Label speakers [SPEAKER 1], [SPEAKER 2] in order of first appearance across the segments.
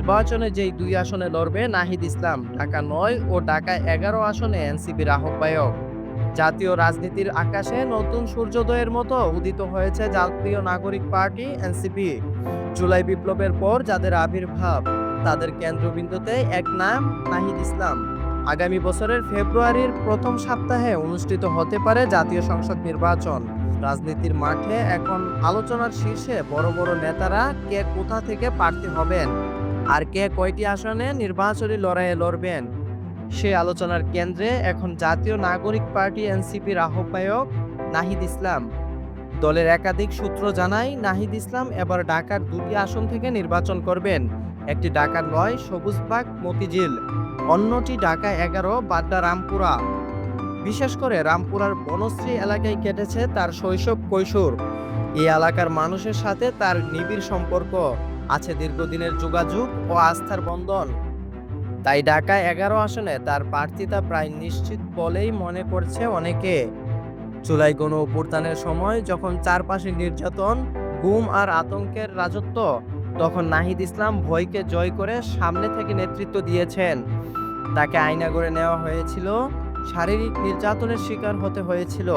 [SPEAKER 1] নির্বাচনে যেই দুই আসনে লড়বে নাহিদ ইসলাম, ঢাকা ৯ ও ঢাকা ১১ আসনে এনসিপির আহ্বায়ক। জাতীয় রাজনীতির আকাশে নতুন সূর্যোদয়ের মতো উদিত হয়েছে জাতীয় নাগরিক পার্টি এনসিপি। জুলাই বিপ্লবের পর যাদের আবির্ভাব, তাদের কেন্দ্রবিন্দুতে এক নাম, নাহিদ ইসলাম। আগামী বছরের ফেব্রুয়ারির প্রথম সপ্তাহে অনুষ্ঠিত হতে পারে জাতীয় সংসদ নির্বাচন। রাজনীতির মাঠে এখন আলোচনার শীর্ষে বড় বড় নেতারা কে কোথা থেকে প্রার্থী হবেন আর কে কয়টি আসনে নির্বাচনী লড়াইয়ে লড়বেন, সে আলোচনার কেন্দ্রে এখন জাতীয় নাগরিক পার্টি এনসিপির আহ্বায়ক নাহিদ ইসলাম। দলের একাধিক সূত্র জানায়, নাহিদ ইসলাম এবার ঢাকার দুটি আসন থেকে নির্বাচন করবেন। একটি ঢাকার ৯ সবুজবাগ মতিঝিল, অন্যটি ঢাকা ১১ বাড্ডা রামপুরা। বিশেষ করে রামপুরার বনশ্রী এলাকায় কেটেছে তার শৈশব কৈশোর। এই এলাকার মানুষের সাথে তার নিবিড় সম্পর্ক, আছে দীর্ঘদিনের যোগাযোগ ও আস্থার বন্ধন। তাই ঢাকা ১১ আসনে তার প্রার্থিতা প্রায় নিশ্চিত বলেই মনে করছে অনেকে। জুলাই গণ অভ্যুত্থানের সময় যখন চারপাশে নির্যাতন, গুম আর আতঙ্কের রাজত্ব, তখন নাহিদ ইসলাম ভয়কে জয় করে সামনে থেকে নেতৃত্ব দিয়েছেন। তাকে আয়নাঘরে নেওয়া হয়েছিল, শারীরিক নির্যাতনের শিকার হতে হয়েছিল।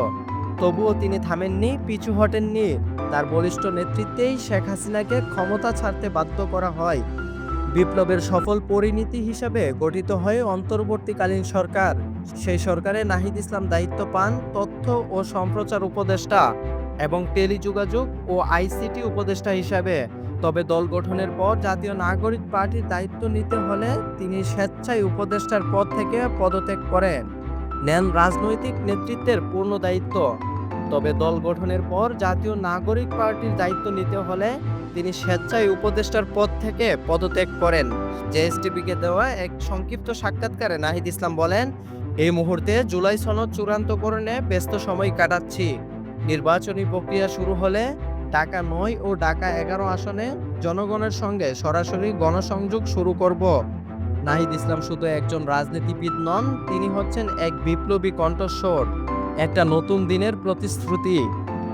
[SPEAKER 1] তবুও তিনি থামেননি, পিছু হটেননি। তার বলিষ্ঠ নেতৃত্বেই শেখ হাসিনাকে ক্ষমতা ছাড়তে বাধ্য করা হয়। বিপ্লবের সফল পরিণতি হিসাবে গঠিত হয় অন্তর্বর্তীকালীন সরকার। সেই সরকারে নাহিদ ইসলাম দায়িত্ব পান তথ্য ও সম্প্রচার উপদেষ্টা এবং টেলিযোগাযোগ ও আইসিটি উপদেষ্টা হিসাবে। তবে দল গঠনের পর জাতীয় নাগরিক পার্টির দায়িত্ব নিতে হলে তিনি স্বেচ্ছায় উপদেষ্টার পদ থেকে পদত্যাগ করেন, নেন রাজনৈতিক নেতৃত্বের পূর্ণ দায়িত্ব। তবে দল গঠনের পর জাতীয় নাগরিক পার্টির দায়িত্ব নিতে হলে তিনি স্বেচ্ছায় উপদেষ্টার পদ থেকে পদত্যাগ করেন। জেএসটিভিকে দেওয়া এক সংক্ষিপ্ত সাক্ষাৎকারে নাহিদ ইসলাম বলেন, এই মুহূর্তে জুলাই সনদ চূড়ান্তকরণে ব্যস্ত সময় কাটাচ্ছি। নির্বাচনী প্রক্রিয়া শুরু হলে ঢাকা ৯ ও ঢাকা ১১ আসনে জনগণের সঙ্গে সরাসরি গণসংযোগ শুরু করব। নাহিদ ইসলাম শুধু একজন রাজনীতিবিদ নন, তিনি হচ্ছেন এক বিপ্লবী কণ্ঠস্বর, একটা নতুন দিনের প্রতিশ্রুতি।